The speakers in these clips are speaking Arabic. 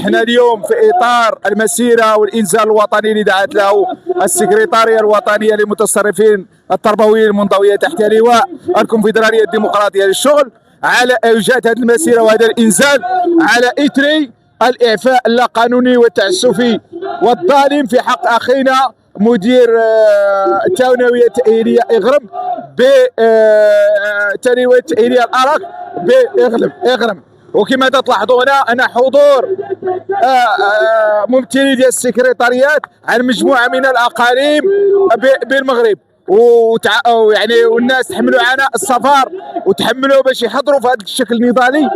احنا اليوم في اطار المسيره والانزال الوطني اللي دعت له السكرتاريه الوطنيه للمتصرفين التربويين المنضويه تحت لواء الكونفدراليه الديمقراطيه للشغل، على جاءت هذه المسيره وهذا الانزال على اثر الاعفاء اللا قانوني والتعسفي والظالم في حق اخينا مدير الثانويه التاهيليه اغرم بالثانويه التاهيليه الارك باغرم. وكما تلاحظوا هنا أنا حضور ممثلي ديال السكرتاريات عن مجموعه من الاقاليم بالمغرب، ويعني والناس تحملوا عناء السفر وتحملوا باش يحضروا في هذا الشكل النضالي،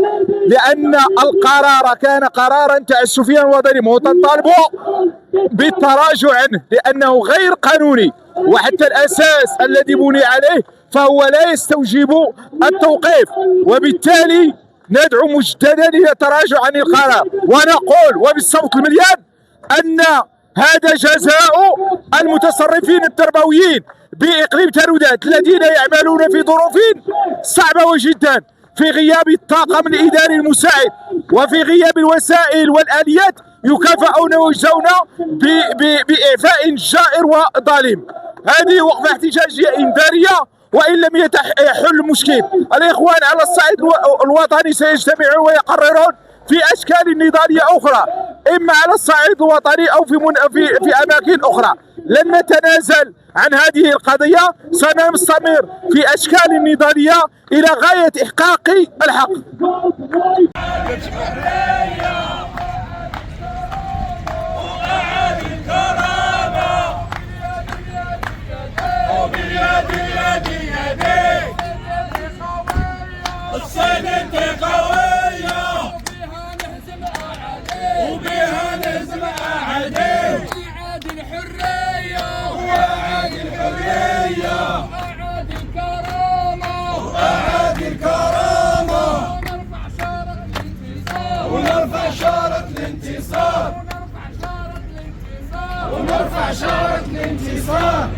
لان القرار كان قرارا تعسفيا وظالما، وتنطالبوا بالتراجع عنه لانه غير قانوني، وحتى الاساس الذي بني عليه فهو لا يستوجب التوقيف، وبالتالي ندعو مجددا الى التراجع عن القرار، ونقول وبالصوت المليان ان هذا جزاء المتصرفين التربويين باقليم تارودات الذين يعملون في ظروف صعبه جدا، في غياب الطاقم الاداري المساعد وفي غياب الوسائل والاليات، يكافئون ويجزون باعفاء جائر وظالم. هذه وقفه احتجاجيه انذاريه، وان لم يحل المشكل الاخوان على الصعيد الوطني سيجتمعون ويقررون في اشكال نضاليه اخرى، اما على الصعيد الوطني او في اماكن اخرى. لن نتنازل عن هذه القضيه، سنستمر في اشكال نضاليه الى غايه احقاق الحق. الصيد قوية وبها نهزم أعادي، وعاد الحرية وعاد الحرية وعاد الكرامة وعاد الكرامة، ونرفع شارة الانتصار ونرفع شارة الانتصار.